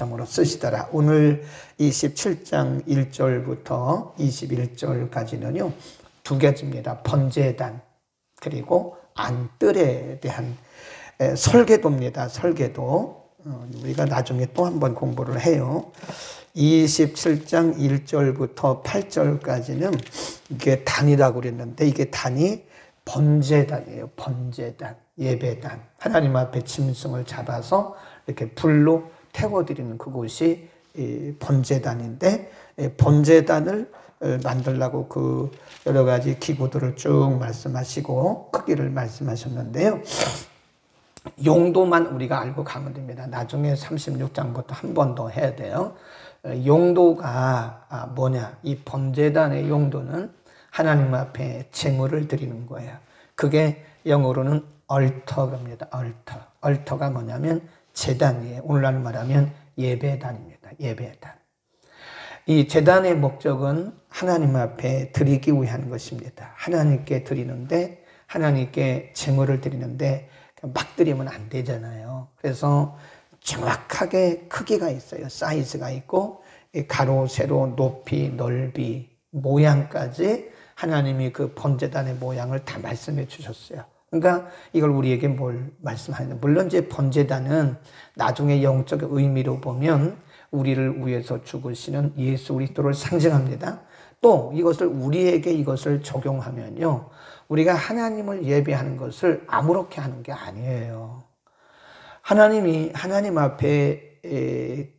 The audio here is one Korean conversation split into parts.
으로 쓰시더라. 오늘 27장 1절부터 21절까지는요, 두 가지입니다. 번제단, 그리고 안뜰에 대한 설계도입니다. 설계도. 우리가 나중에 또 한번 공부를 해요. 27장 1절부터 8절까지는 이게 단이라고 그랬는데, 이게 단이 번제단이에요. 번제단, 예배단. 하나님 앞에 짐승을 잡아서 이렇게 불로 태워드리는 그곳이 번제단인데, 번제단을 만들려고 그 여러 가지 기구들을 쭉 말씀하시고 크기를 말씀하셨는데요. 용도만 우리가 알고 가면 됩니다. 나중에 36장부터 한 번 더 해야 돼요. 용도가 뭐냐? 이 번제단의 용도는 하나님 앞에 제물을 드리는 거예요. 그게 영어로는 얼터입니다. 얼터. 얼터가 뭐냐면 제단이에요. 오늘날 말하면 예배단입니다. 예배단. 이 제단의 목적은 하나님 앞에 드리기 위한 것입니다. 하나님께 드리는데, 하나님께 제물을 드리는데 막 드리면 안 되잖아요. 그래서 정확하게 크기가 있어요. 사이즈가 있고, 가로, 세로, 높이, 넓이, 모양까지 하나님이 그 번제단의 모양을 다 말씀해 주셨어요. 그러니까 이걸 우리에게 뭘 말씀하냐. 물론 이제 번제단은 나중에 영적 의미로 보면 우리를 위해서 죽으시는 예수 그리스도를 상징합니다. 또 이것을 우리에게 이것을 적용하면요, 우리가 하나님을 예배하는 것을 아무렇게 하는 게 아니에요. 하나님이 하나님 앞에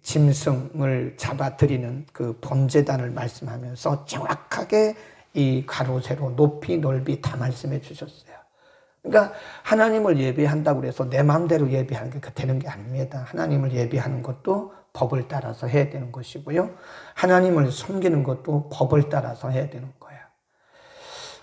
짐승을 잡아드리는 그 번제단을 말씀하면서 정확하게 이 가로, 세로, 높이, 넓이 다 말씀해 주셨어요. 그러니까 하나님을 예배한다고 해서 내 마음대로 예배하는 게 되는 게 아닙니다. 하나님을 예배하는 것도 법을 따라서 해야 되는 것이고요. 하나님을 섬기는 것도 법을 따라서 해야 되는 거예요.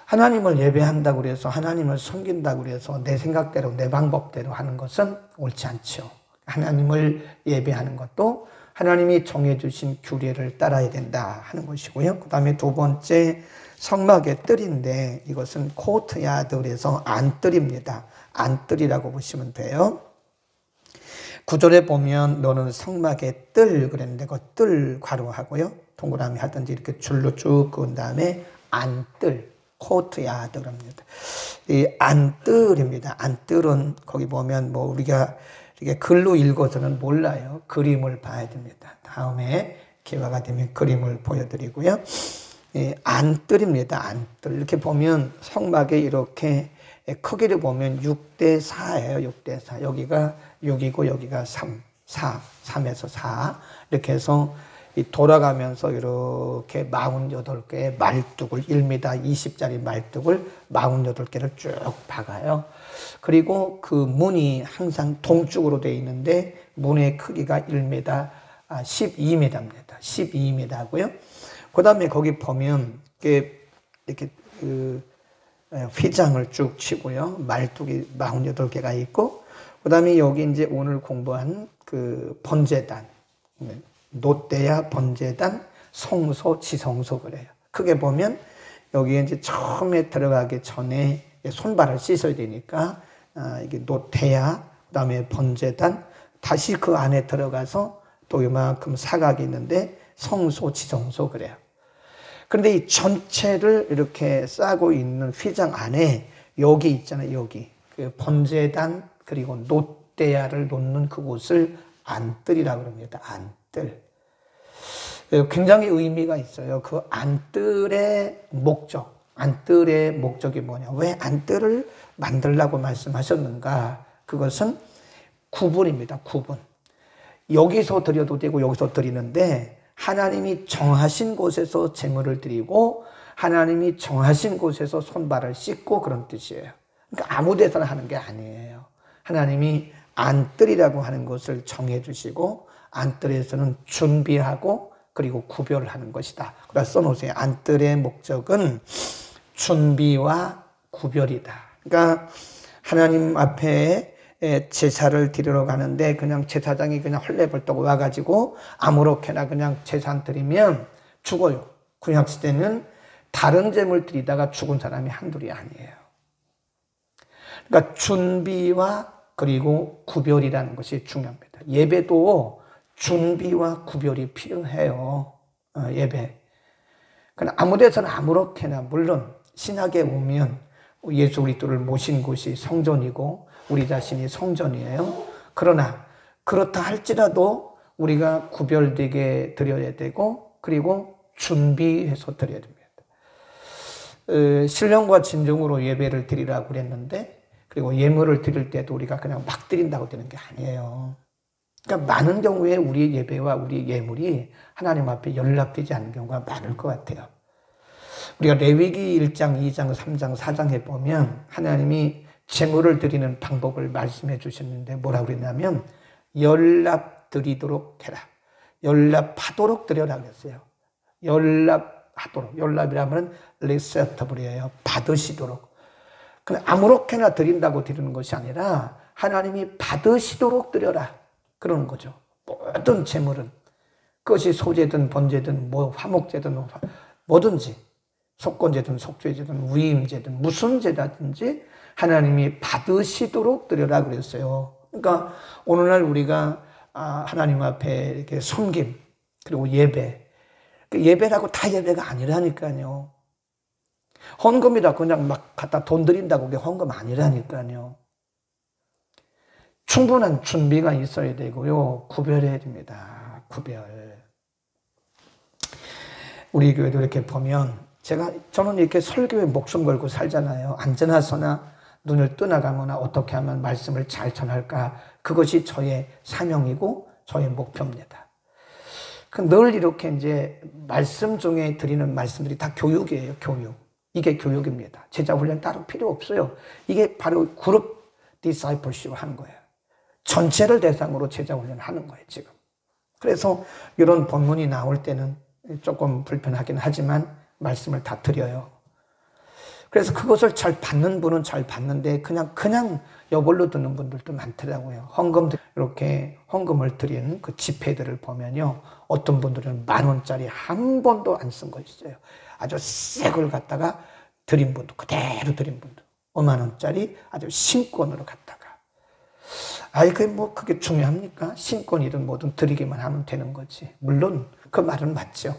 하나님을 예배한다고 해서, 하나님을 섬긴다고 해서 내 생각대로 내 방법대로 하는 것은 옳지 않죠. 하나님을 예배하는 것도 하나님이 정해주신 규례를 따라야 된다 하는 것이고요. 그 다음에 두 번째, 성막의 뜰인데 이것은 코트야드, 그래서 안뜰입니다. 안뜰이라고 보시면 돼요. 9절에 보면 너는 성막의 뜰 그랬는데 그 뜰 괄호하고요, 동그라미 하든지 이렇게 줄로 쭉 그은 다음에 안뜰, 코트야드 그럽니다. 이 안뜰입니다. 안뜰은 거기 보면 뭐 우리가 이렇게 글로 읽어서는 몰라요. 그림을 봐야 됩니다. 다음에 기회가 되면 그림을 보여드리고요. 안뜰입니다. 안뜰. 이렇게 보면 성막에 이렇게 크기를 보면 6대4예요. 6대4. 여기가 6이고 여기가 3. 3에서 4. 이렇게 해서 돌아가면서 이렇게 48개의 말뚝을 1m 20짜리 말뚝을 48개를 쭉 박아요. 그리고 그 문이 항상 동쪽으로 되어 있는데 문의 크기가 1m 12m입니다. 12m고요. 그 다음에 거기 보면 이렇게 휘장을 쭉 치고요. 말뚝이 48개가 있고, 그 다음에 여기 이제 오늘 공부한 그 번제단, 노대야 번제단, 성소, 지성소 그래요. 크게 보면 여기에 이제 처음에 들어가기 전에 손발을 씻어야 되니까 이게 노대야, 그 다음에 번제단, 다시 그 안에 들어가서 또 이만큼 사각이 있는데 성소, 지성소 그래요. 그런데 이 전체를 이렇게 싸고 있는 휘장 안에 여기 있잖아요. 여기 그 번제단 그리고 노대야를 놓는 그곳을 안뜰이라고 합니다. 안뜰. 굉장히 의미가 있어요. 그 안뜰의 목적, 안뜰의 목적이 뭐냐? 왜 안뜰을 만들라고 말씀하셨는가? 그것은 구분입니다. 구분. 여기서 드려도 되고 여기서 드리는데, 하나님이 정하신 곳에서 제물을 드리고 하나님이 정하신 곳에서 손발을 씻고 그런 뜻이에요. 그러니까 아무 데서나 하는 게 아니에요. 하나님이 안뜰이라고 하는 것을 정해 주시고 안뜰에서는 준비하고 그리고 구별하는 것이다. 그래서 써놓으세요. 안뜰의 목적은 준비와 구별이다. 그러니까 하나님 앞에 제사를 드리러 가는데 그냥 제사장이 그냥 헐레벌떡 와가지고 아무렇게나 그냥 제사 드리면 죽어요. 구약시대는 다른 제물 드리다가 죽은 사람이 한둘이 아니에요. 그러니까 준비와 그리고 구별이라는 것이 중요합니다. 예배도 준비와 구별이 필요해요. 예배. 그러나 아무 데서나 아무렇게나, 물론 신학에 오면 예수 그리스도를 모신 곳이 성전이고 우리 자신이 성전이에요. 그러나 그렇다 할지라도 우리가 구별되게 드려야 되고, 그리고 준비해서 드려야 됩니다. 신령과 진정으로 예배를 드리라고 그랬는데, 그리고 예물을 드릴 때도 우리가 그냥 막 드린다고 되는 게 아니에요. 그러니까 많은 경우에 우리 예배와 우리 예물이 하나님 앞에 연락되지 않는 경우가 많을 것 같아요. 우리가 레위기 1장, 2장, 3장, 4장에 보면 하나님이 제물을 드리는 방법을 말씀해 주셨는데 뭐라고 그랬냐면 연락 드리도록 해라. 연락하도록 드려라 그랬어요. 연락하도록. 연락이라면 acceptable이에요. 받으시도록. 아무렇게나 드린다고 드리는 것이 아니라 하나님이 받으시도록 드려라. 그러는 거죠. 모든 제물은, 그것이 소제든 번제든 뭐 화목제든 뭐든지, 속건제든 속죄제든 위임제든 무슨 제다든지 하나님이 받으시도록 드려라 그랬어요. 그러니까 오늘날 우리가 하나님 앞에 이렇게 섬김, 그리고 예배, 예배라고 다 예배가 아니라니까요. 헌금이다 그냥 막 갖다 돈 드린다고 그게 헌금 아니라니까요. 충분한 준비가 있어야 되고요. 구별해야 됩니다. 구별. 우리 교회도 이렇게 보면 저는 이렇게 설교에 목숨 걸고 살잖아요. 앉아나서나 눈을 떠나가거나 어떻게 하면 말씀을 잘 전할까. 그것이 저의 사명이고 저의 목표입니다. 늘 이렇게 이제 말씀 중에 드리는 말씀들이 다 교육이에요. 교육. 이게 교육입니다. 제자 훈련 따로 필요 없어요. 이게 바로 그룹 디사이플십을 하는 거예요. 전체를 대상으로 제자 훈련을 하는 거예요, 지금. 그래서 이런 본문이 나올 때는 조금 불편하긴 하지만 말씀을 다 드려요. 그래서 그것을 잘 받는 분은 잘 받는데 그냥 여벌로 듣는 분들도 많더라고요. 이렇게 헌금을 드린 그 지폐들을 보면요. 어떤 분들은 10,000원짜리 한 번도 안 쓴 거 있어요. 아주 새 걸 갖다가 드린 분도, 그대로 드린 분도. 5만원짜리 아주 신권으로 갖다가. 그게 중요합니까? 신권이든 뭐든 드리기만 하면 되는 거지. 물론 그 말은 맞죠.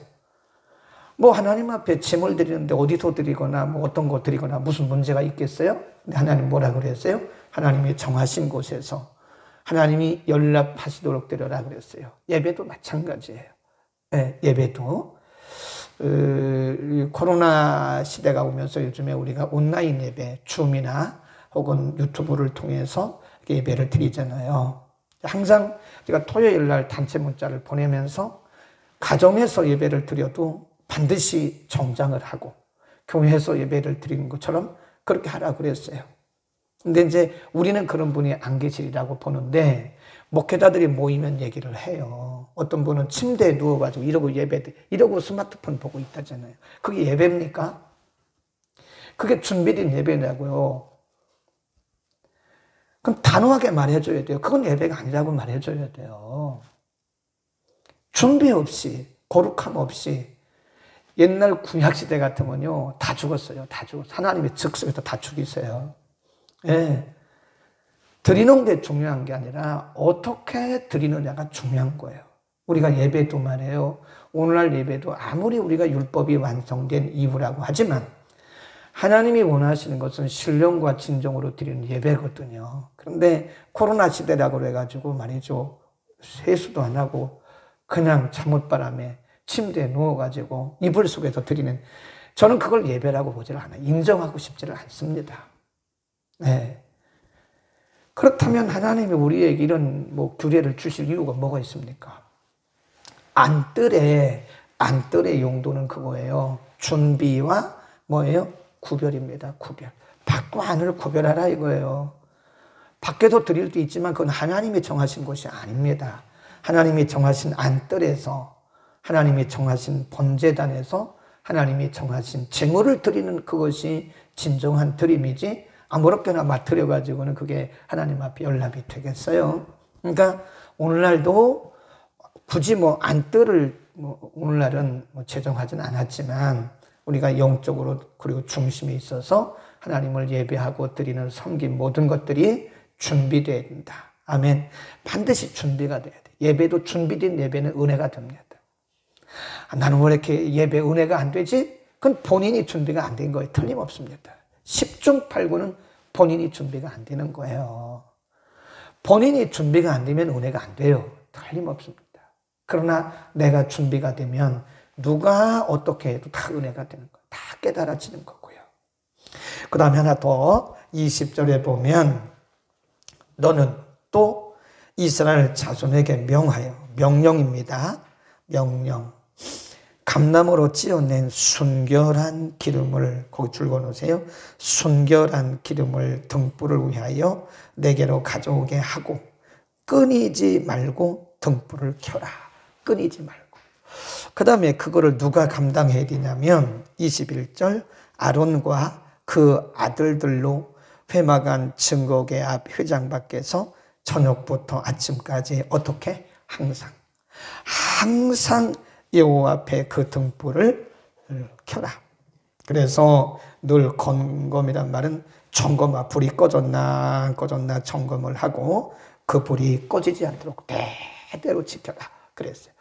하나님 앞에 제물 드리는데 어디서 드리거나 어떤 거 드리거나 무슨 문제가 있겠어요? 근데 하나님 뭐라 그랬어요? 하나님이 정하신 곳에서 하나님이 연락하시도록 드려라 그랬어요. 예배도 마찬가지예요. 예배도 코로나 시대가 오면서 요즘에 우리가 온라인 예배, 줌이나 혹은 유튜브를 통해서 예배를 드리잖아요. 항상 제가 토요일 날 단체 문자를 보내면서 가정에서 예배를 드려도 반드시 정장을 하고 교회에서 예배를 드리는 것처럼 그렇게 하라고 그랬어요. 근데 이제 우리는 그런 분이 안 계시리라고 보는데 목회자들이 모이면 얘기를 해요. 어떤 분은 침대에 누워가지고 이러고 스마트폰 보고 있다잖아요. 그게 예배입니까? 그게 준비된 예배냐고요. 그럼 단호하게 말해줘야 돼요. 그건 예배가 아니라고 말해줘야 돼요. 준비 없이, 거룩함 없이. 옛날 구약시대 같으면요, 다 죽었어요. 다 죽었어요. 하나님의 즉석에서 다 죽이세요. 드리는 게 중요한 게 아니라 어떻게 드리느냐가 중요한 거예요. 우리가 예배도 말해요. 오늘날 예배도 아무리 우리가 율법이 완성된 이후라고 하지만 하나님이 원하시는 것은 신령과 진정으로 드리는 예배거든요. 그런데 코로나 시대라고 해가지고 말이죠. 세수도 안 하고 그냥 잠옷바람에 침대에 누워가지고 이불 속에서 드리는, 저는 그걸 예배라고 보지를 않아요. 인정하고 싶지를 않습니다. 그렇다면 하나님이 우리에게 이런 규례를 주실 이유가 뭐가 있습니까? 안뜰의 용도는 그거예요. 준비와 뭐예요? 구별입니다. 구별. 밖과 안을 구별하라 이거예요. 밖에도 드릴 수 있지만 그건 하나님이 정하신 것이 아닙니다. 하나님이 정하신 안뜰에서, 하나님이 정하신 번제단에서 하나님이 정하신 제물을 드리는 그것이 진정한 드림이지 아무렇게나 맡으려가지고는 그게 하나님 앞에 연락이 되겠어요. 그러니까 오늘날도 굳이 안뜰을 오늘날은 제정하진 않았지만 우리가 영적으로 그리고 중심에 있어서 하나님을 예배하고 드리는 섬김 모든 것들이 준비되어야 된다. 아멘. 반드시 준비가 돼야 돼. 예배도 준비된 예배는 은혜가 됩니다. 나는 왜 이렇게 예배 은혜가 안 되지? 그건 본인이 준비가 안 된 거예요. 틀림없습니다. 10중 8구는 본인이 준비가 안 되는 거예요. 본인이 준비가 안 되면 은혜가 안 돼요. 틀림없습니다. 그러나 내가 준비가 되면 누가 어떻게 해도 다 은혜가 되는 거예요. 다 깨달아지는 거고요. 그 다음에 하나 더 20절에 보면 너는 또 이스라엘 자손에게 명하여, 명령입니다. 명령. 감나무로 찧어낸 순결한 기름을, 거기 줄거 놓으세요. 순결한 기름을 등불을 위하여 내게로 가져오게 하고 끊이지 말고 등불을 켜라. 끊이지 말고. 그 다음에 그거를 누가 감당해야 되냐면 21절 아론과 그 아들들로 회막안 증거궤 앞 회장 밖에서 저녁부터 아침까지 어떻게? 항상 여호와 앞에 그 등불을 켜라. 그래서 늘 점검이란 말은 점검, 불이 꺼졌나 안 꺼졌나 점검을 하고 그 불이 꺼지지 않도록 대대로 지켜라 그랬어요.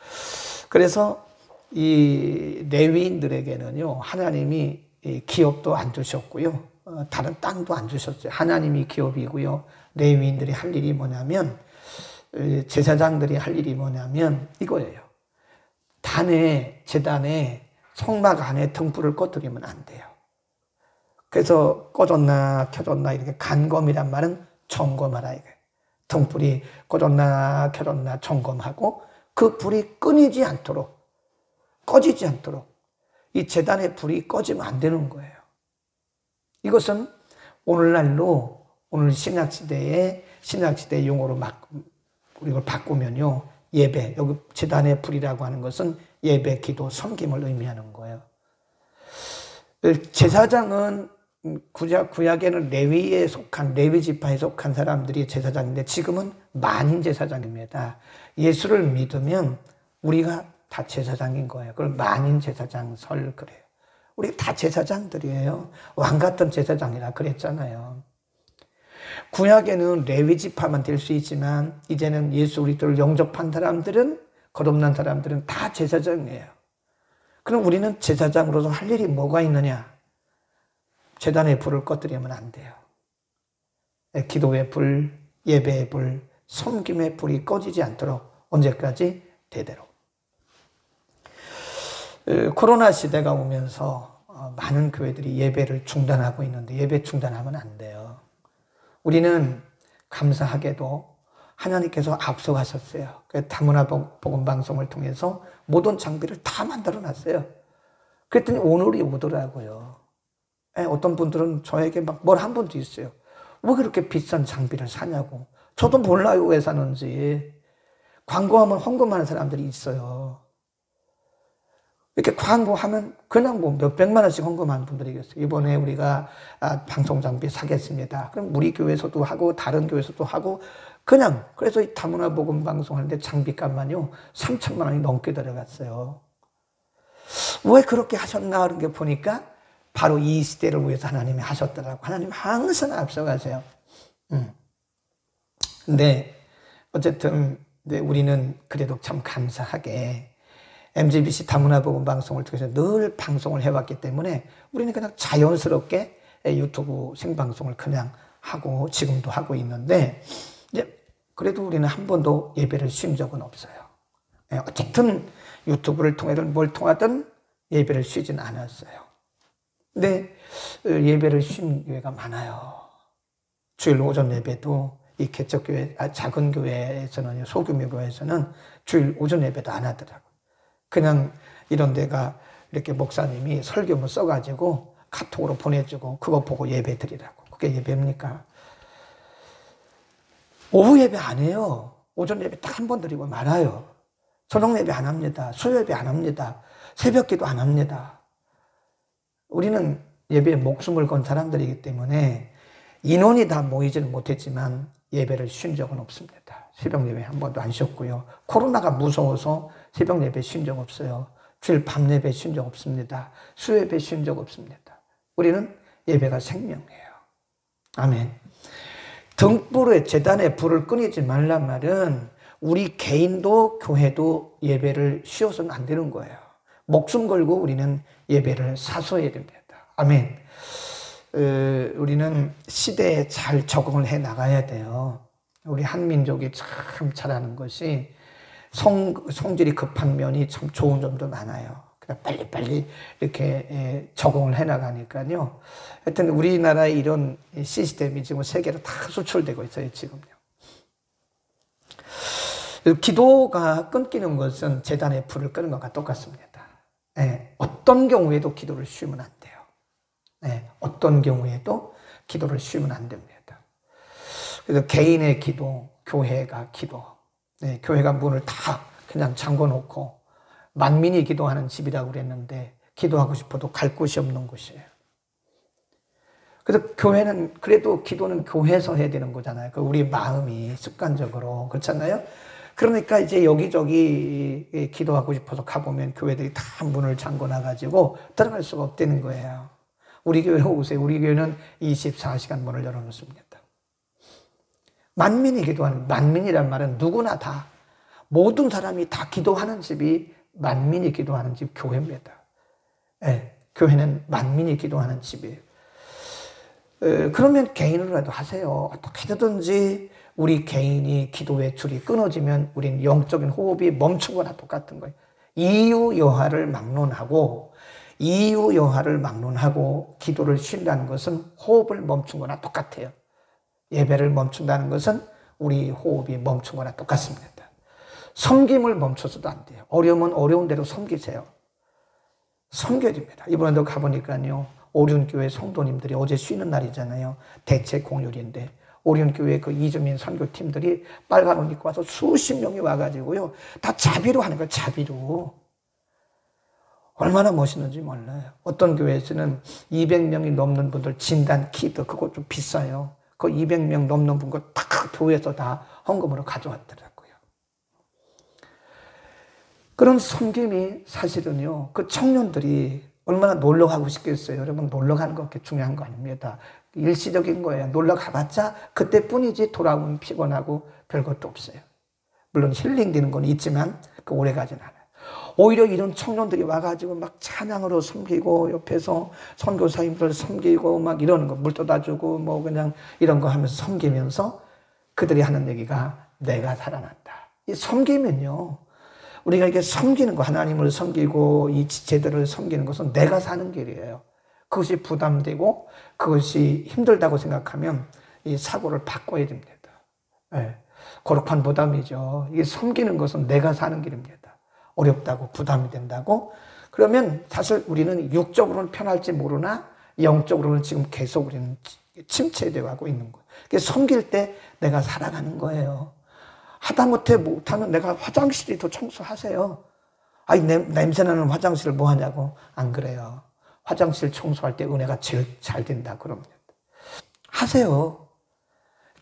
그래서 이 레위인들에게는요, 하나님이 기업도 안 주셨고요, 다른 땅도 안 주셨어요. 하나님이 기업이고요, 레위인들이 할 일이 뭐냐면, 제사장들이 할 일이 뭐냐면 이거예요. 제단에 성막 안에 등불을 꺼뜨리면 안 돼요. 그래서 꺼졌나 켜졌나 이렇게 간검이란 말은 점검하라 이거예요. 등불이 꺼졌나 켜졌나 점검하고 그 불이 끊이지 않도록, 꺼지지 않도록, 이 제단의 불이 꺼지면 안 되는 거예요. 이것은 오늘날로, 오늘 신약시대의 용어로 이걸 바꾸면요, 예배, 여기 제단의 불이라고 하는 것은 예배, 기도, 섬김을 의미하는 거예요. 제사장은 구약에는 레위에 속한, 레위 지파에 속한 사람들이 제사장인데 지금은 만인 제사장입니다. 예수를 믿으면 우리가 다 제사장인 거예요. 그걸 만인 제사장설 그래요. 우리 다 제사장들이에요. 왕 같은 제사장이라 그랬잖아요. 구약에는 레위 지파만 될 수 있지만 이제는 예수 그리스도를 영접한 사람들은, 거듭난 사람들은 다 제사장이에요. 그럼 우리는 제사장으로서 할 일이 뭐가 있느냐? 제단의 불을 꺼뜨리면 안 돼요. 기도의 불, 예배의 불, 섬김의 불이 꺼지지 않도록 언제까지? 대대로. 코로나 시대가 오면서 많은 교회들이 예배를 중단하고 있는데 예배 중단하면 안 돼요. 우리는 감사하게도 하나님께서 앞서가셨어요. 다문화 복음 방송을 통해서 모든 장비를 다 만들어 놨어요. 그랬더니 오늘이 오더라고요. 어떤 분들은 저에게 막 뭘 한 분도 있어요. 왜 그렇게 비싼 장비를 사냐고. 저도 몰라요, 왜 사는지. 광고하면 헌금하는 사람들이 있어요. 이렇게 광고하면 그냥 뭐 몇백만 원씩 헌금하는 분들이 있어요. 이번에 우리가 방송 장비 사겠습니다. 그럼 우리 교회에서도 하고 다른 교회에서도 하고 그냥, 그래서 이 다문화 복음 방송하는데 장비값만요 3천만 원이 넘게 들어갔어요. 왜 그렇게 하셨나 그런 게 보니까 바로 이 시대를 위해서 하나님이 하셨더라고. 하나님 항상 앞서가세요. 근데 어쨌든 우리는 그래도 참 감사하게 MGBC 다문화 복음 방송을 통해서 늘 방송을 해왔기 때문에 우리는 그냥 자연스럽게 유튜브 생방송을 그냥 하고 지금도 하고 있는데, 이제 그래도 우리는 한 번도 예배를 쉰 적은 없어요. 어쨌든 유튜브를 통해든 뭘 통하든 예배를 쉬진 않았어요. 근데 예배를 쉰 교회가 많아요. 주일 오전 예배도 이 개척교회, 작은 교회에서는, 소규모 교회에서는 주일 오전 예배도 안 하더라고요. 그냥 이런 데가 이렇게 목사님이 설교문 써가지고 카톡으로 보내주고 그거 보고 예배 드리라고. 그게 예배입니까? 오후 예배 안 해요. 오전 예배 딱 한 번 드리고 말아요. 저녁 예배 안 합니다. 수요 예배 안 합니다. 새벽 기도 안 합니다. 우리는 예배에 목숨을 건 사람들이기 때문에 인원이 다 모이지는 못했지만 예배를 쉰 적은 없습니다. 새벽 예배 한 번도 안 쉬었고요. 코로나가 무서워서 새벽 예배 쉰 적 없어요. 주일 밤 예배 쉰 적 없습니다. 수요 예배 쉰 적 없습니다. 우리는 예배가 생명이에요. 아멘. 등불에 제단에 불을 끊이지 말란 말은 우리 개인도 교회도 예배를 쉬어서는 안 되는 거예요. 목숨 걸고 우리는 예배를 사수해야 됩니다. 아멘. 우리는 시대에 잘 적응을 해 나가야 돼요. 우리 한민족이 참 잘하는 것이 성질이 급한 면이 참 좋은 점도 많아요. 그냥 빨리빨리 이렇게 적응을 해 나가니까요. 하여튼 우리나라의 이런 시스템이 지금 세계로 다 수출되고 있어요, 지금요. 기도가 끊기는 것은 제단의 불을 끄는 것과 똑같습니다. 어떤 경우에도 기도를 쉬면 안 돼요. 어떤 경우에도 기도를 쉬면 안 됩니다. 그래서 개인의 기도, 교회가 기도, 교회가 문을 다 그냥 잠궈 놓고 만민이 기도하는 집이라고 그랬는데 기도하고 싶어도 갈 곳이 없는 곳이에요. 그래서 교회는, 그래도 기도는 교회에서 해야 되는 거잖아요. 우리 마음이 습관적으로, 그렇잖아요. 그러니까 이제 여기저기 기도하고 싶어서 가보면 교회들이 다 문을 잠궈 놔가지고 들어갈 수가 없다는 거예요. 우리 교회 오세요. 우리 교회는 24시간 문을 열어놓습니다. 만민이 기도하는, 만민이란 말은 누구나 다, 모든 사람이 다 기도하는 집이 만민이 기도하는 집 교회입니다. 교회는 만민이 기도하는 집이에요. 그러면 개인으로라도 하세요. 어떻게든지 우리 개인이 기도의 줄이 끊어지면 우린 영적인 호흡이 멈춘 거나 똑같은 거예요. 이유여하를 막론하고 기도를 쉰다는 것은 호흡을 멈춘 거나 똑같아요. 예배를 멈춘다는 것은 우리 호흡이 멈춘 거나 똑같습니다. 섬김을 멈춰서도 안 돼요. 어려우면 어려운 대로 섬기세요. 섬겨야 됩니다. 이번에도 가보니까요, 오륜교회 성도님들이 어제 쉬는 날이잖아요. 대체 공휴일인데 오륜교회 그 이주민 선교팀들이 빨간 옷 입고 와서 수십 명이 와가지고요, 다 자비로 하는 거예요. 자비로. 얼마나 멋있는지 몰라요. 어떤 교회에서는 200명이 넘는 분들 진단 키트, 그거 좀 비싸요. 그 200명 넘는 분 거 다 교회에서 다 헌금으로 가져왔더라고요. 그런 섬김이 사실은요, 그 청년들이 얼마나 놀러 가고 싶겠어요. 여러분, 놀러 가는 거 그렇게 중요한 거 아닙니다. 일시적인 거예요. 놀러 가봤자 그때뿐이지 돌아오면 피곤하고 별것도 없어요. 물론 힐링되는 건 있지만 그 오래 가진 않아요. 오히려 이런 청년들이 와가지고 막 찬양으로 섬기고 옆에서 선교사님들 섬기고 막 이러는 거, 물 떠다주고 뭐 그냥 이런 거 하면서 섬기면서 그들이 하는 얘기가 내가 살아난다. 이 섬기면요, 우리가 이게 섬기는 거, 하나님을 섬기고 이 제대로 섬기는 것은 내가 사는 길이에요. 그것이 부담되고 그것이 힘들다고 생각하면 이 사고를 바꿔야 됩니다. 거룩한 부담이죠. 이게 섬기는 것은 내가 사는 길입니다. 어렵다고 부담이 된다고 그러면 사실 우리는 육적으로는 편할지 모르나 영적으로는 지금 계속 우리는 침체되어 가고 있는 거예요. 섬길 때 내가 살아가는 거예요. 하다못해 못하면 내가 화장실이도 청소하세요. 아니, 냄새나는 화장실을 뭐 하냐고. 안 그래요. 화장실 청소할 때 은혜가 제일 잘 된다 그럽니다. 하세요.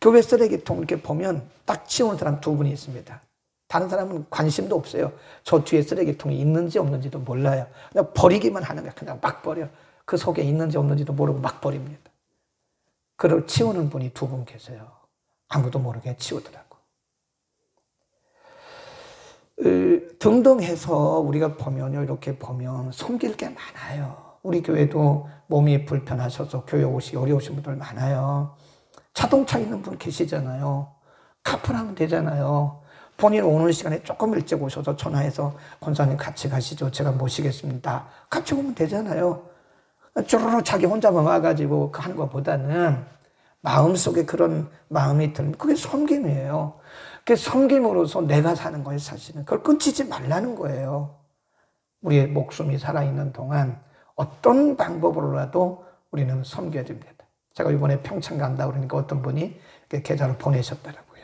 교회 쓰레기통 이렇게 보면 딱 치우는 사람 두 분이 있습니다. 다른 사람은 관심도 없어요. 저 뒤에 쓰레기통이 있는지 없는지도 몰라요. 그냥 버리기만 하는 거야. 그냥 막 버려. 그 속에 있는지 없는지도 모르고 막 버립니다. 그걸 치우는 분이 두 분 계세요. 아무도 모르게 치우더라고. 등등 해서 우리가 보면요, 이렇게 보면 섬길 게 많아요. 우리 교회도 몸이 불편하셔서 교회 오시기 어려우신 분들 많아요. 자동차 있는 분 계시잖아요. 카풀하면 되잖아요. 본인 오는 시간에 조금 일찍 오셔서 전화해서 권사님 같이 가시죠. 제가 모시겠습니다. 같이 오면 되잖아요. 쭈루루 자기 혼자만 와가지고 하는 것보다는 마음속에 그런 마음이 들면 그게 섬김이에요. 그게 섬김으로서 내가 사는 거예요, 사실은. 그걸 끊치지 말라는 거예요. 우리의 목숨이 살아있는 동안 어떤 방법으로라도 우리는 섬겨야 됩니다. 제가 이번에 평창 간다 그러니까 어떤 분이 계좌를 보내셨더라고요.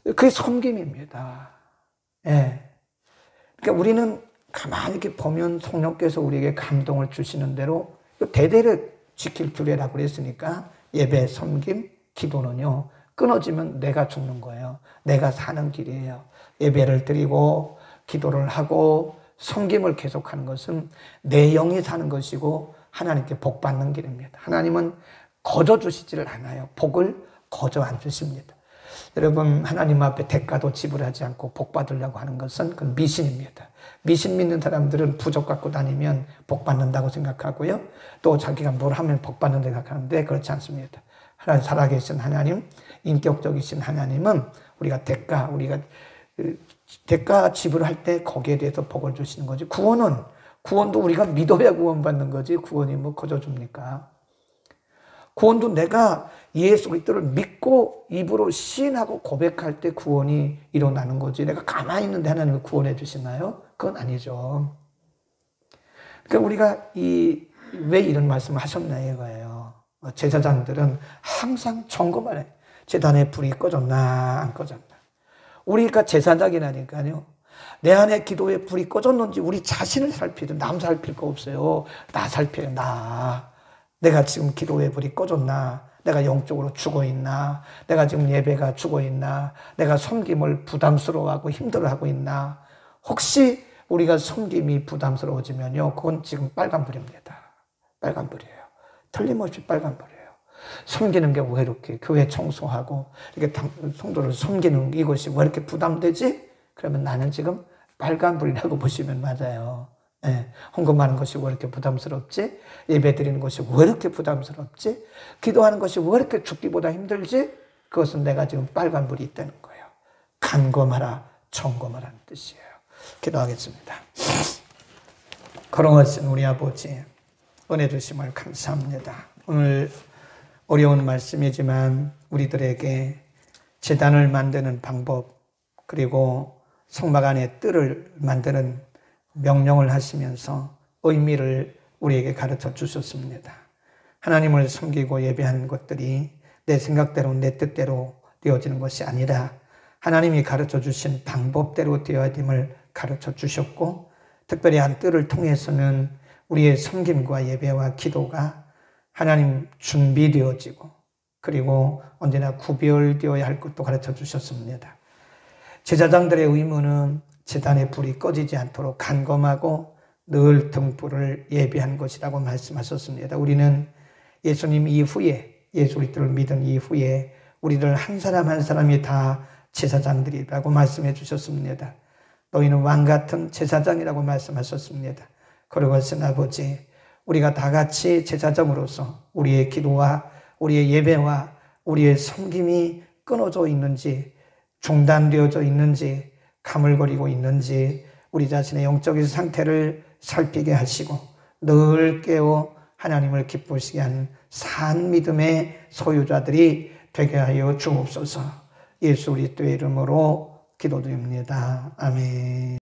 그게 섬김입니다. 예. 그러니까 우리는 가만히 이렇게 보면 성령께서 우리에게 감동을 주시는 대로 대대를 지킬 규례라고 그랬으니까 예배, 섬김, 기도는요, 끊어지면 내가 죽는 거예요. 내가 사는 길이에요. 예배를 드리고 기도를 하고 섬김을 계속하는 것은 내 영이 사는 것이고 하나님께 복 받는 길입니다. 하나님은 거저 주시지를 않아요. 복을 거저 안 주십니다. 여러분, 하나님 앞에 대가도 지불하지 않고 복 받으려고 하는 것은 그건 미신입니다. 미신 믿는 사람들은 부적 갖고 다니면 복 받는다고 생각하고요. 또 자기가 뭘 하면 복 받는다고 생각하는데 그렇지 않습니다. 살아계신 하나님, 인격적이신 하나님은 우리가 대가 지불할 때 거기에 대해서 복을 주시는 거지. 구원도 우리가 믿어야 구원받는 거지. 구원이 뭐 거저 줍니까? 구원도 내가 예수 그리스도를 믿고 입으로 시인하고 고백할 때 구원이 일어나는 거지. 내가 가만히 있는데 하나님이 구원해 주시나요? 그건 아니죠. 그러니까 우리가 왜 이런 말씀을 하셨나 이거예요. 제사장들은 항상 점검을 해요. 제단에 불이 꺼졌나 안 꺼졌나. 우리가 제사장이라니까요. 내 안에 기도에 불이 꺼졌는지 우리 자신을 살피죠. 남 살필 거 없어요. 나 살펴요. 내가 지금 기도에 불이 꺼졌나? 내가 영적으로 죽어있나? 내가 지금 예배가 죽어있나? 내가 섬김을 부담스러워하고 힘들어하고 있나? 혹시 우리가 섬김이 부담스러워지면요, 그건 지금 빨간불입니다. 빨간불이에요. 틀림없이 빨간불이에요. 섬기는 게 왜 이렇게 교회 청소하고 이렇게 성도를 섬기는 이것이 왜 이렇게 부담되지? 그러면 나는 지금 빨간불이라고 보시면 맞아요. 네. 헌금하는 것이 왜 이렇게 부담스럽지? 예배 드리는 것이 왜 이렇게 부담스럽지? 기도하는 것이 왜 이렇게 죽기보다 힘들지? 그것은 내가 지금 빨간불이 있다는 거예요. 간검하라, 점검하라는 뜻이에요. 기도하겠습니다. 거룩하신 우리 아버지, 은혜 주심을 감사합니다. 오늘 어려운 말씀이지만 우리들에게 제단을 만드는 방법, 그리고 성막 안에 뜰을 만드는 명령을 하시면서 의미를 우리에게 가르쳐 주셨습니다. 하나님을 섬기고 예배하는 것들이 내 생각대로 내 뜻대로 되어지는 것이 아니라 하나님이 가르쳐 주신 방법대로 되어야 됨을 가르쳐 주셨고, 특별히 한 뜰을 통해서는 우리의 섬김과 예배와 기도가 하나님 준비되어지고, 그리고 언제나 구별되어야 할 것도 가르쳐 주셨습니다. 제사장들의 의무는 제단에 불이 꺼지지 않도록 간검하고 늘 등불을 예비한 것이라고 말씀하셨습니다. 우리는 예수님 이후에, 예수 그리스도를 믿은 이후에 우리들 한 사람 한 사람이 다 제사장들이라고 말씀해 주셨습니다. 너희는 왕같은 제사장이라고 말씀하셨습니다. 그러고선 아버지, 우리가 다 같이 제사장으로서 우리의 기도와 우리의 예배와 우리의 섬김이 끊어져 있는지, 중단되어져 있는지, 가물거리고 있는지 우리 자신의 영적인 상태를 살피게 하시고 늘 깨어 하나님을 기쁘시게 하는 산 믿음의 소유자들이 되게 하여 주옵소서. 예수 그리스도의 이름으로 기도드립니다. 아멘.